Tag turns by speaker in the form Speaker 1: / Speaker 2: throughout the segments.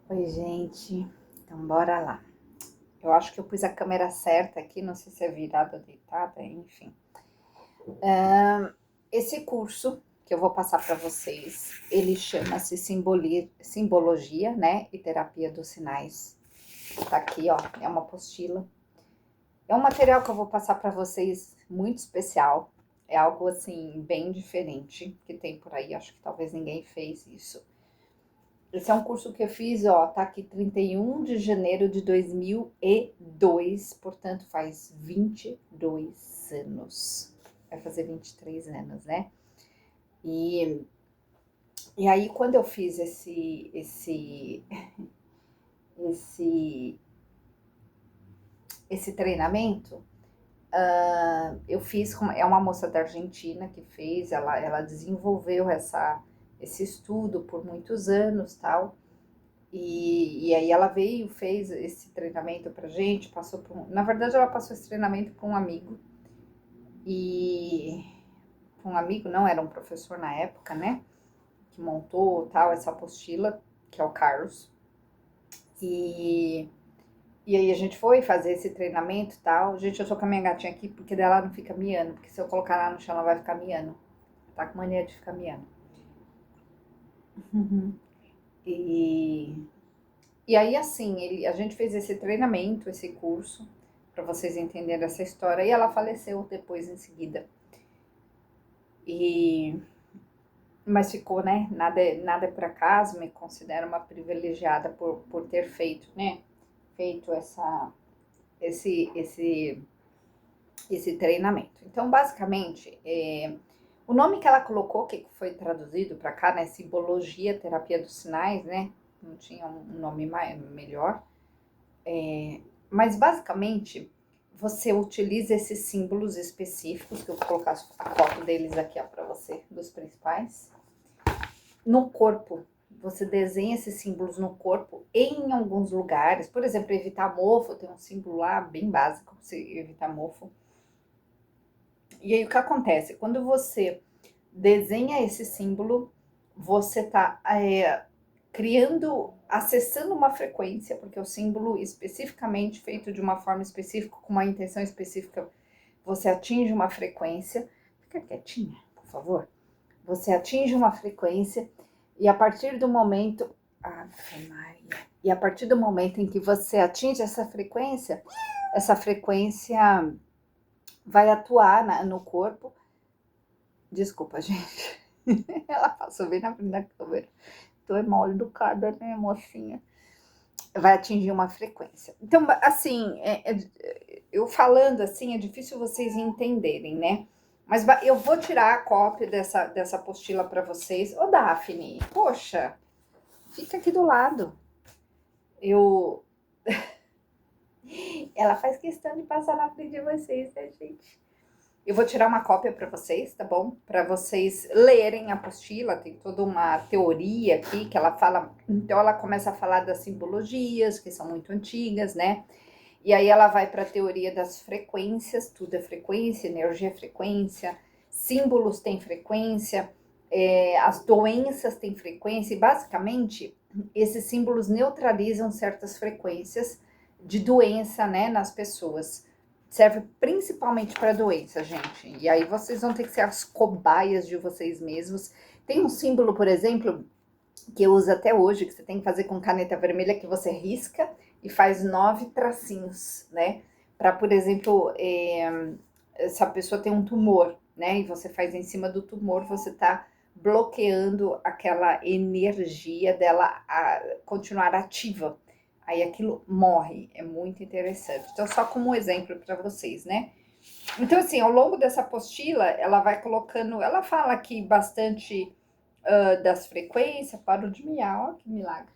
Speaker 1: Oi, gente. Então, bora lá. Eu acho que eu pus a câmera certa aqui, não sei se é virada ou deitada, enfim. Esse curso que eu vou passar para vocês, ele chama-se Simbologia, né, e Terapia dos Sinais. Tá aqui, ó, é uma apostila. É um material que eu vou passar para vocês muito especial. É algo assim bem diferente que tem por aí. Acho que talvez ninguém fez isso. Esse é um curso que eu fiz, ó, tá aqui 31 de janeiro de 2002, portanto faz 22 anos. Vai fazer 23 anos, né? E, e aí, quando eu fiz esse, esse treinamento, eu fiz com, é uma moça da Argentina que fez, ela desenvolveu esse estudo por muitos anos, tal. E aí ela veio, fez esse treinamento pra gente, passou por na verdade ela passou esse treinamento para um amigo, e um amigo não, era um professor na época, né, que montou tal essa apostila, que é o Carlos, e, e aí a gente foi fazer esse treinamento e tal. Gente, eu tô com a minha gatinha aqui porque dela não fica miando, porque se eu colocar ela no chão ela vai ficar miando, tá com mania de ficar miando. Uhum. E E aí, assim, a gente fez esse treinamento, esse curso, para vocês entenderem essa história, e ela faleceu depois em seguida. E, mas ficou, né? Nada é por acaso, me considero uma privilegiada por ter feito, né? Feito esse, esse, esse treinamento. Então, basicamente, o nome que ela colocou, que foi traduzido para cá, né? Simbologia, terapia dos sinais, né? Não tinha um nome melhor. Mas basicamente você utiliza esses símbolos específicos, que eu vou colocar a foto deles aqui para você, dos principais, no corpo. Você desenha esses símbolos no corpo em alguns lugares. Por exemplo, evitar mofo, tem um símbolo lá bem básico para você evitar mofo. E aí o que acontece? Quando você desenha esse símbolo, você está criando, acessando uma frequência, porque o símbolo especificamente feito de uma forma específica, com uma intenção específica, você atinge uma frequência. Fica quietinha, por favor. Você atinge uma frequência e a partir do momento. Ave Maria. E a partir do momento em que você atinge essa frequência vai atuar no corpo. Desculpa, gente. Ela passou bem na frente da câmera. Tô mal educada, né, mocinha? Vai atingir uma frequência. Então, assim, eu falando assim, é difícil vocês entenderem, né? Mas eu vou tirar a cópia dessa apostila para vocês. Ô, Daphne, poxa, fica aqui do lado. Eu. Ela faz questão de passar na frente de vocês, né, gente? Eu vou tirar uma cópia para vocês, tá bom? Para vocês lerem a apostila, tem toda uma teoria aqui que ela fala. Então, ela começa a falar das simbologias, que são muito antigas, né? E aí ela vai para a teoria das frequências, tudo é frequência, energia é frequência, símbolos têm frequência, as doenças têm frequência, e basicamente esses símbolos neutralizam certas frequências de doença, né, nas pessoas. Serve principalmente para doença, gente. E aí vocês vão ter que ser as cobaias de vocês mesmos. Tem um símbolo, por exemplo, que eu uso até hoje, que você tem que fazer com caneta vermelha, que você risca e faz 9 tracinhos, né? Para, por exemplo, se a pessoa tem um tumor, né? E você faz em cima do tumor, você tá bloqueando aquela energia dela a continuar ativa. Aí aquilo morre, é muito interessante. Então, só como um exemplo para vocês, né? Então, assim, ao longo dessa apostila, ela vai colocando, ela fala aqui bastante das frequências, parou de miar, ó, que milagre.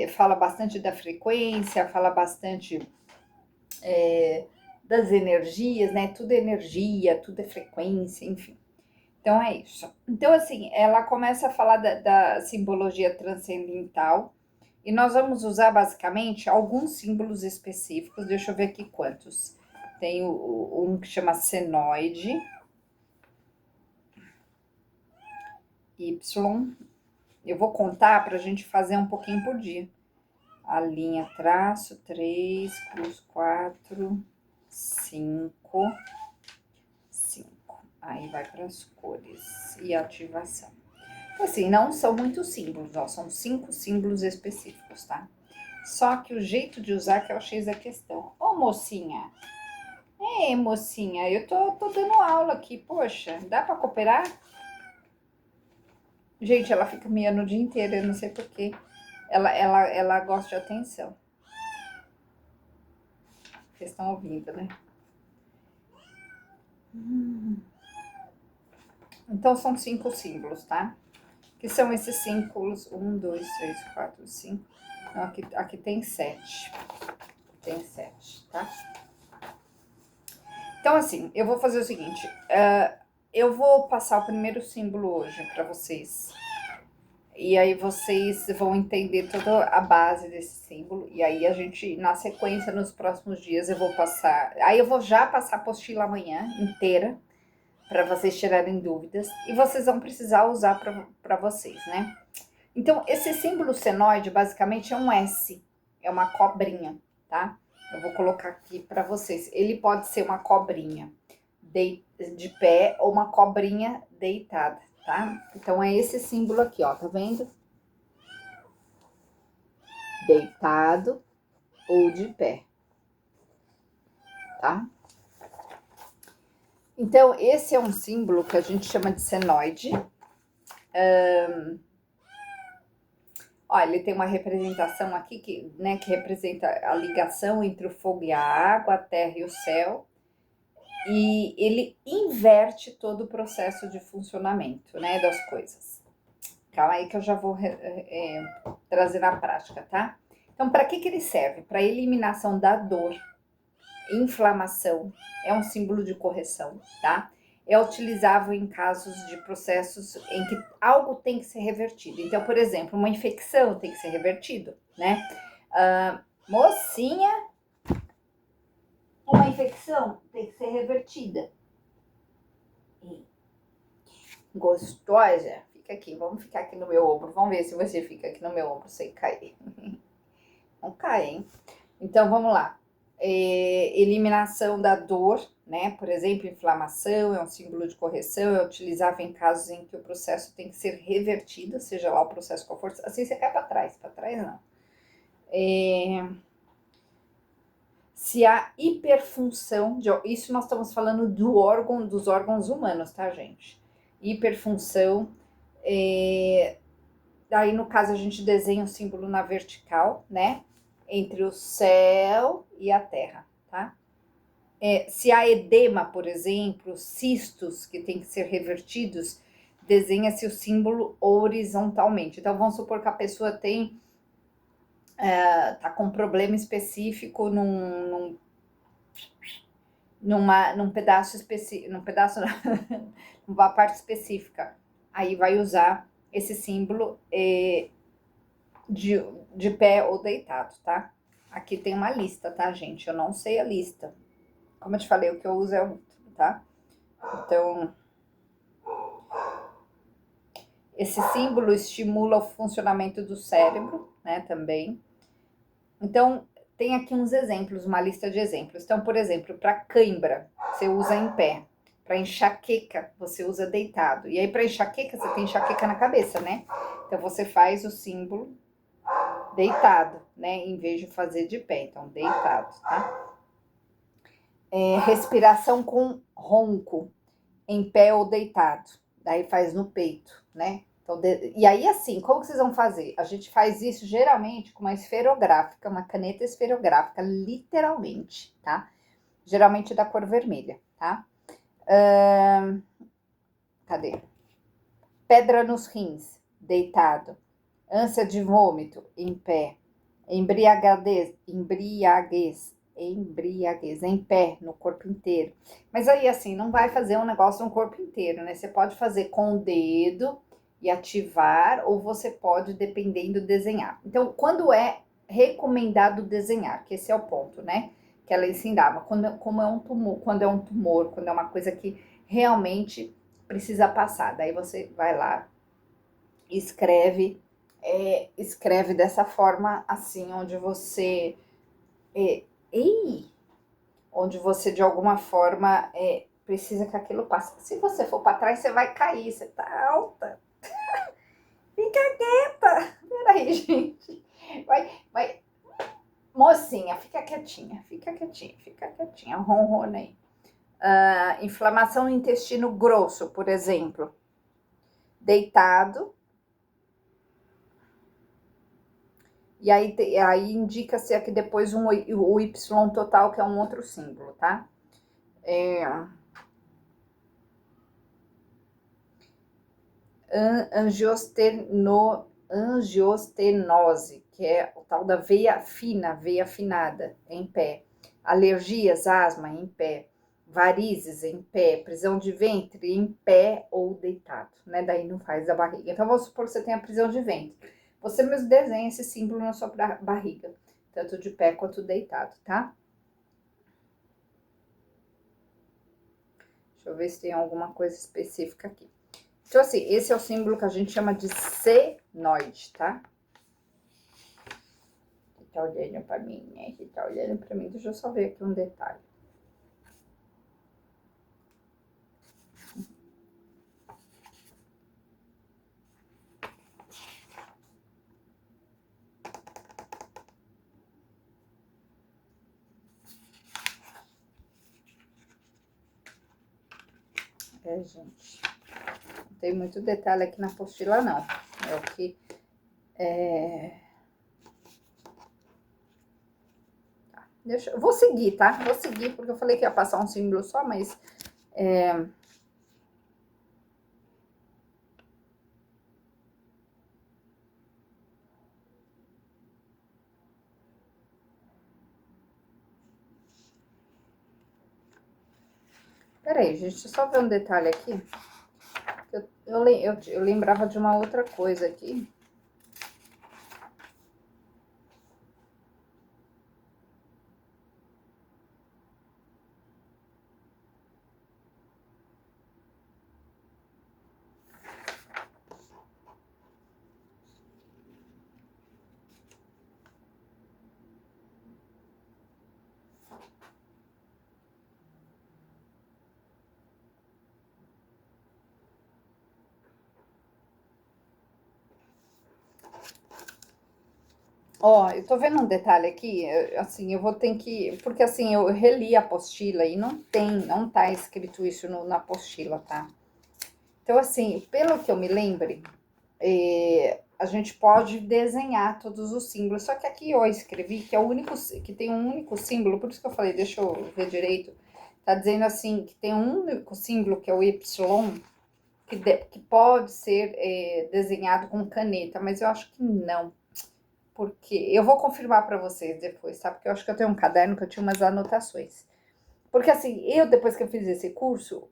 Speaker 1: Fala bastante da frequência, fala bastante das energias, né? Tudo é energia, tudo é frequência, enfim. Então é isso. Então, assim, ela começa a falar da simbologia transcendental, e nós vamos usar basicamente alguns símbolos específicos. Deixa eu ver aqui quantos. Tem um que chama senoide, Y, Eu vou contar pra gente fazer um pouquinho por dia. A linha, traço, 3, cruz, 4, 5, 5. Aí vai para as cores e ativação. Assim, não são muitos símbolos, ó, são 5 símbolos específicos, tá? Só que o jeito de usar que é o X da questão. Ô, mocinha! Ei, mocinha, eu tô dando aula aqui, poxa, dá pra cooperar? Gente, ela fica miando o dia inteiro, eu não sei porquê. Ela gosta de atenção. Vocês estão ouvindo, né? Então, são 5 símbolos, tá? Que são esses símbolos? 1, 2, 3, 4, 5. Não, aqui tem 7. Tem 7, tá? Então, assim, eu vou fazer o seguinte. Eu vou passar o primeiro símbolo hoje pra vocês. E aí vocês vão entender toda a base desse símbolo. E aí a gente, na sequência, nos próximos dias, eu vou passar... Aí eu vou já passar a apostila amanhã inteira, para vocês tirarem dúvidas. E vocês vão precisar usar para vocês, né? Então, esse símbolo senoide, basicamente, é um S. É uma cobrinha, tá? Eu vou colocar aqui para vocês. Ele pode ser uma cobrinha de pé ou uma cobrinha deitada, tá? Então, é esse símbolo aqui, ó, tá vendo? Deitado ou de pé, tá? Então, esse é um símbolo que a gente chama de senoide. Olha, ele tem uma representação aqui que representa a ligação entre o fogo e a água, a terra e o céu. E ele inverte todo o processo de funcionamento, né, das coisas. Calma aí que eu já vou trazer na prática, tá? Então, para que ele serve? Para eliminação da dor, inflamação, é um símbolo de correção, tá? É utilizável em casos de processos em que algo tem que ser revertido. Então, por exemplo, uma infecção tem que ser revertido, né? Mocinha, uma infecção tem que ser revertida. Gostosa, fica aqui, vamos ficar aqui no meu ombro. Vamos ver se você fica aqui no meu ombro sem cair. Não cai, hein? Então, vamos lá. Eliminação da dor, né? Por exemplo, inflamação é um símbolo de correção, é utilizável em casos em que o processo tem que ser revertido, seja lá o processo qual for. Assim você cai para trás não. Se há hiperfunção, isso nós estamos falando dos órgãos humanos, tá, gente? Hiperfunção, aí no caso a gente desenha o símbolo na vertical, né? Entre o céu e a terra, tá? Se há edema, por exemplo, cistos que tem que ser revertidos, desenha-se o símbolo horizontalmente. Então, vamos supor que a pessoa tá com um problema específico num pedaço específico, numa parte específica. Aí vai usar esse símbolo de pé ou deitado, tá? Aqui tem uma lista, tá, gente? Eu não sei a lista. Como eu te falei, o que eu uso é o outro, tá? Então, esse símbolo estimula o funcionamento do cérebro, né, também. Então, tem aqui uns exemplos, uma lista de exemplos. Então, por exemplo, para cãibra, você usa em pé. Para enxaqueca, você usa deitado. E aí, para enxaqueca, você tem enxaqueca na cabeça, né? Então, você faz o símbolo deitado, né? Em vez de fazer de pé. Então, deitado, tá? Respiração com ronco, em pé ou deitado. Daí faz no peito, né? Então, e aí, assim, como que vocês vão fazer? A gente faz isso geralmente com uma esferográfica, uma caneta esferográfica, literalmente, tá? Geralmente da cor vermelha, tá? Cadê? Pedra nos rins, deitado. Ânsia de vômito, em pé. Embriaguez, em pé, no corpo inteiro. Mas aí, assim, não vai fazer um negócio no corpo inteiro, né? Você pode fazer com o dedo e ativar, ou você pode, dependendo, desenhar. Então, quando é recomendado desenhar, que esse é o ponto, né? Que ela ensinava, quando é um tumor, quando é uma coisa que realmente precisa passar. Daí você vai lá escreve, escreve dessa forma assim, onde você, é, ei, onde você de alguma forma precisa que aquilo passe. Se você for para trás, você vai cair, você tá alta. Fica quieta. Peraí, gente. Vai. Mocinha, fica quietinha, ronrona aí. Inflamação no intestino grosso, por exemplo. Deitado. E aí indica-se aqui depois o Y total, que é um outro símbolo, tá? Angiostenose, que é o tal da veia fina, veia afinada, em pé. Alergias, asma, em pé. Varizes, em pé. Prisão de ventre, em pé ou deitado, né? Daí não faz a barriga. Então, vamos supor que você tem a prisão de ventre. Você mesmo desenha esse símbolo na sua barriga, tanto de pé quanto deitado, tá? Deixa eu ver se tem alguma coisa específica aqui. Então, assim, esse é o símbolo que a gente chama de senoide, tá? Que tá olhando pra mim, né? Que tá olhando pra mim. Deixa eu só ver aqui um detalhe. Gente, não tem muito detalhe aqui na apostila, não. É o que... eu vou seguir, tá? Vou seguir, porque eu falei que ia passar um símbolo só, mas... Peraí, gente, deixa eu só ver um detalhe aqui. Eu lembrava de uma outra coisa aqui. Ó, eu tô vendo um detalhe aqui, assim, eu vou ter que... Porque, assim, eu reli a apostila e não tá escrito isso na apostila, tá? Então, assim, pelo que eu me lembre, a gente pode desenhar todos os símbolos. Só que aqui eu escrevi que é o único, que tem um único símbolo, por isso que eu falei, deixa eu ver direito. Tá dizendo assim, que tem um único símbolo, que é o Y, que pode ser desenhado com caneta, mas eu acho que não. Porque eu vou confirmar para vocês depois, tá? Porque eu acho que eu tenho um caderno que eu tinha umas anotações. Porque assim, depois que eu fiz esse curso,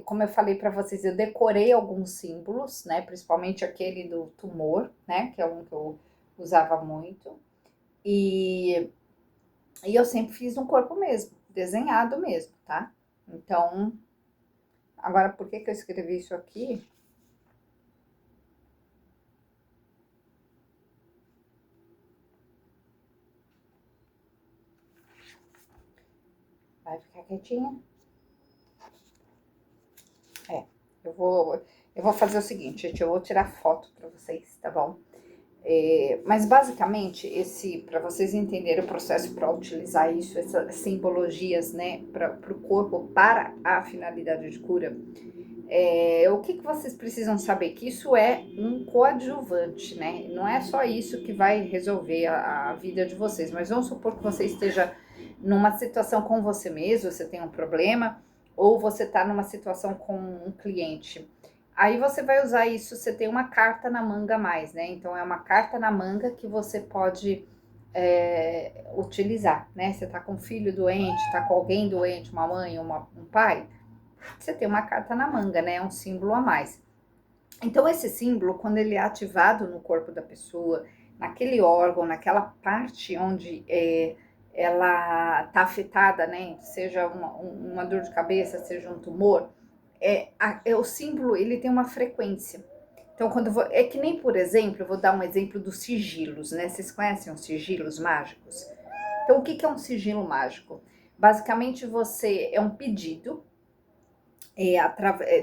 Speaker 1: como eu falei para vocês, eu decorei alguns símbolos, né? Principalmente aquele do tumor, né? Que é um que eu usava muito. E, eu sempre fiz no corpo mesmo, desenhado mesmo, tá? Então, agora por que eu escrevi isso aqui? Vai ficar quietinha? É, eu vou fazer o seguinte, gente, eu vou tirar foto para vocês, tá bom? Mas basicamente, para vocês entenderem o processo para utilizar isso, essas simbologias, né, para o corpo, para a finalidade de cura, o que vocês precisam saber? Que isso é um coadjuvante, né? Não é só isso que vai resolver a vida de vocês, mas vamos supor que você esteja numa situação com você mesmo, você tem um problema, ou você está numa situação com um cliente. Aí você vai usar isso, você tem uma carta na manga a mais, né? Então é uma carta na manga que você pode utilizar, né? Você tá com um filho doente, tá com alguém doente, uma mãe, um pai, você tem uma carta na manga, né? É um símbolo a mais. Então esse símbolo, quando ele é ativado no corpo da pessoa, naquele órgão, naquela parte onde ela tá afetada, né? Seja uma dor de cabeça, seja um tumor, o símbolo ele tem uma frequência. Então, quando eu vou, é que nem, por exemplo, eu vou dar um exemplo dos sigilos, né? Vocês conhecem os sigilos mágicos? Então, o que é um sigilo mágico? Basicamente, você é um pedido,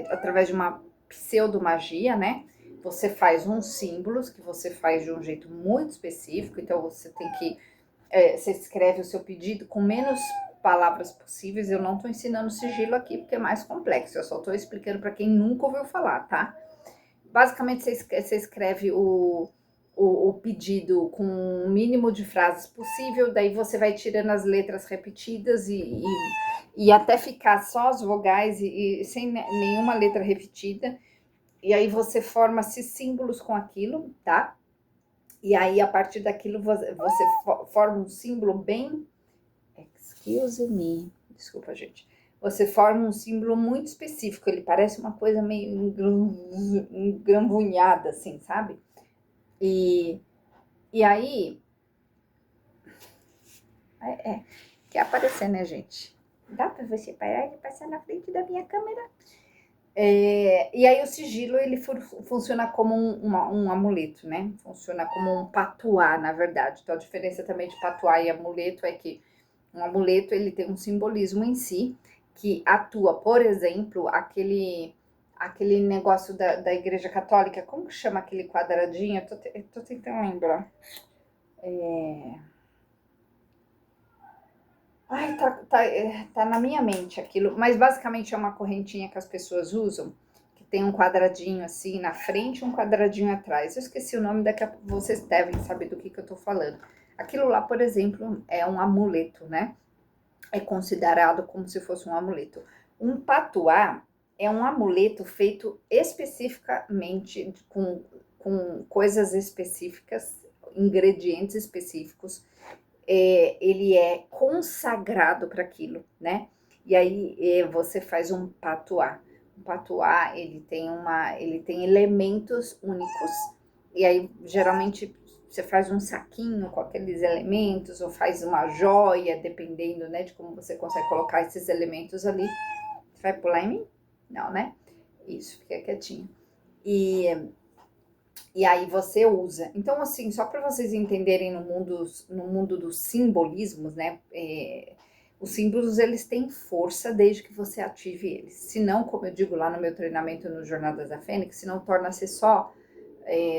Speaker 1: através de uma pseudomagia, né? Você faz uns símbolos que você faz de um jeito muito específico, então você tem que você escreve o seu pedido com menos palavras possíveis. Eu não estou ensinando sigilo aqui porque é mais complexo, eu só estou explicando para quem nunca ouviu falar, tá? Basicamente, você escreve o pedido com o mínimo de frases possível, daí você vai tirando as letras repetidas e até ficar só as vogais e sem nenhuma letra repetida. E aí você forma esses símbolos com aquilo, tá? E aí, a partir daquilo, você forma um símbolo bem... Excuse me. Desculpa, gente. Você forma um símbolo muito específico. Ele parece uma coisa meio engramvunhada, assim, sabe? E aí... quer aparecer, né, gente? Dá pra você parar e passar na frente da minha câmera? E aí o sigilo, ele funciona como um amuleto, né? Funciona como um patuá, na verdade. Então a diferença também de patuá e amuleto é que um amuleto, ele tem um simbolismo em si, que atua, por exemplo, aquele negócio da Igreja Católica, como que chama aquele quadradinho? Eu tô tentando lembrar. Ai, tá na minha mente aquilo, mas basicamente é uma correntinha que as pessoas usam, que tem um quadradinho assim na frente e um quadradinho atrás. Eu esqueci o nome, daqui a pouco vocês devem saber do que eu tô falando. Aquilo lá, por exemplo, é um amuleto, né? É considerado como se fosse um amuleto. Um patuá é um amuleto feito especificamente com coisas específicas, ingredientes específicos. Ele é consagrado para aquilo, né? E aí você faz um patuá. O patuá, ele tem elementos únicos. E aí geralmente você faz um saquinho com aqueles elementos ou faz uma joia, dependendo, né, de como você consegue colocar esses elementos ali. Você vai pular em mim? Não, né? Isso, fica quietinho. E aí você usa. Então, assim, só para vocês entenderem no mundo dos simbolismos, né? Os símbolos, eles têm força desde que você ative eles. Se não, como eu digo lá no meu treinamento no Jornadas da Fênix, se não torna-se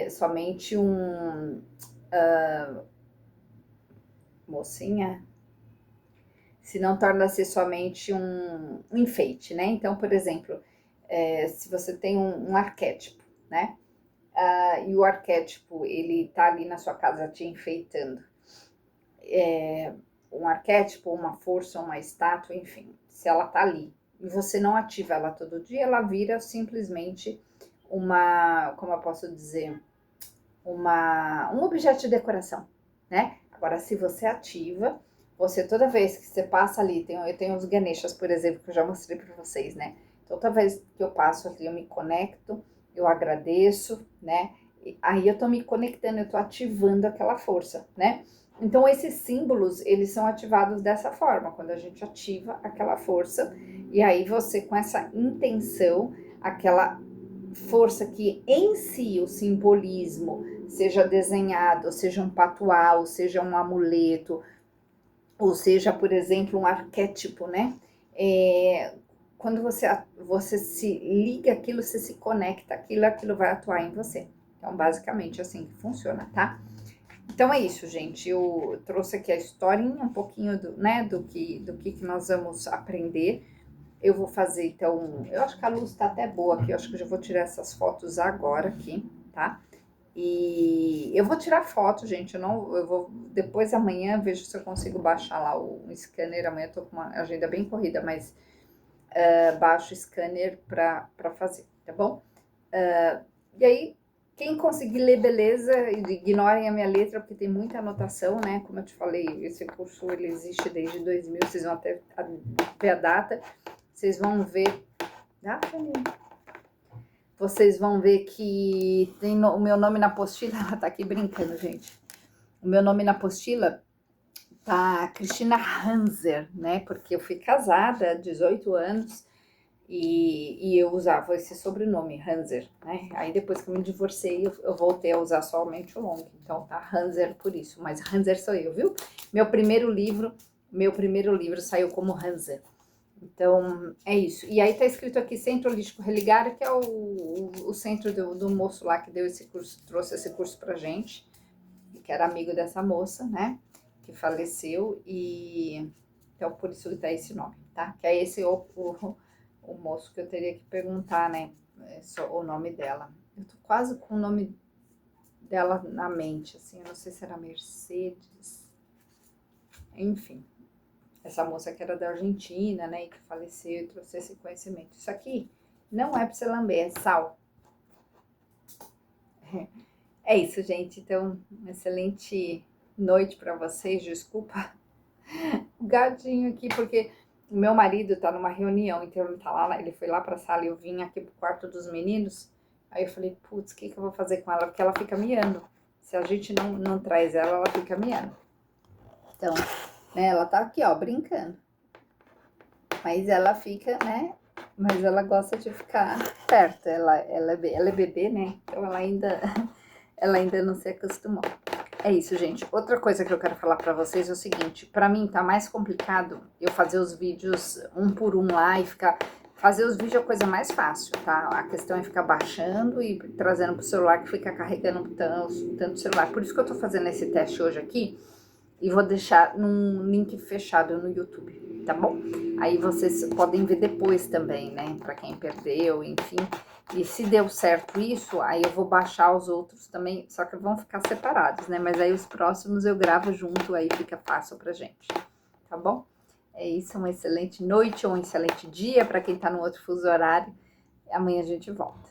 Speaker 1: somente mocinha, se não torna-se somente um enfeite, né? Então, por exemplo, se você tem um arquétipo, né? E o arquétipo, ele tá ali na sua casa te enfeitando. Um arquétipo, uma força, uma estátua, enfim, se ela tá ali e você não ativa ela todo dia, ela vira simplesmente como eu posso dizer, um objeto de decoração, né? Agora, se você ativa, você toda vez que você passa ali, eu tenho os Ganeshas, por exemplo, que eu já mostrei para vocês, né? Toda vez que eu passo ali, eu me conecto, eu agradeço, né? E aí eu tô me conectando, eu tô ativando aquela força, né? Então, esses símbolos, eles são ativados dessa forma, quando a gente ativa aquela força, e aí você, com essa intenção, aquela força que em si o simbolismo, seja desenhado, seja um patuá, ou seja um amuleto, ou seja, por exemplo, um arquétipo, né? Quando você se liga aquilo, você se conecta, aquilo vai atuar em você. Então, basicamente, assim que funciona, tá? Então é isso, gente. Eu trouxe aqui a historinha, um pouquinho do que nós vamos aprender. Eu vou fazer, então, eu acho que a luz tá até boa aqui, eu acho que eu já vou tirar essas fotos agora aqui, tá? E eu vou tirar foto, gente, eu vou, depois amanhã, vejo se eu consigo baixar lá o scanner, amanhã eu tô com uma agenda bem corrida, mas baixo o scanner pra fazer, tá bom? E aí, quem conseguir ler, beleza, ignorem a minha letra, porque tem muita anotação, né? Como eu te falei, esse curso, ele existe desde 2000, vocês vão até ver a data, vocês vão ver... Vocês vão ver que tem o meu nome na apostila, ela tá aqui brincando, gente. O meu nome na apostila tá Cristina Hanser, né? Porque eu fui casada há 18 anos E eu usava esse sobrenome, Hanser, né? Aí depois que eu me divorciei, eu voltei a usar somente o Long. Então tá Hanser por isso, mas Hanser sou eu, viu? Meu primeiro livro saiu como Hanser. Então, é isso. E aí tá escrito aqui Centro Holístico Religário, que é o centro do moço lá que deu esse curso, trouxe esse curso pra gente, que era amigo dessa moça, né? Que faleceu, e então por isso que tá esse nome, tá? Que é esse o moço que eu teria que perguntar, né? Só o nome dela. Eu tô quase com o nome dela na mente, assim, eu não sei se era Mercedes, enfim. Essa moça que era da Argentina, né, e que faleceu e trouxe esse conhecimento. Isso aqui não é para você lamber, é sal. É isso, gente. Então, uma excelente noite para vocês. Desculpa o gatinho aqui, porque o meu marido tá numa reunião, então ele tá lá, ele foi lá pra sala e eu vim aqui pro quarto dos meninos. Aí eu falei, putz, o que eu vou fazer com ela? Porque ela fica miando. Se a gente não traz ela, ela fica miando. Então, né, ela tá aqui, ó, brincando. Mas ela fica, né? Mas ela gosta de ficar perto. Ela é bebê, né? Então ela ainda não se acostumou. É isso, gente. Outra coisa que eu quero falar pra vocês é o seguinte: pra mim tá mais complicado eu fazer os vídeos um por um lá e ficar. Fazer os vídeos é a coisa mais fácil, tá? A questão é ficar baixando e trazendo pro celular, que fica carregando tanto celular. Por isso que eu tô fazendo esse teste hoje aqui e vou deixar num link fechado no YouTube, tá bom? Aí vocês podem ver depois também, né? Pra quem perdeu, enfim. E se deu certo isso, aí eu vou baixar os outros também, só que vão ficar separados, né? Mas aí os próximos eu gravo junto, aí fica fácil pra gente, tá bom? É isso, uma excelente noite ou um excelente dia para quem tá no outro fuso horário. Amanhã a gente volta.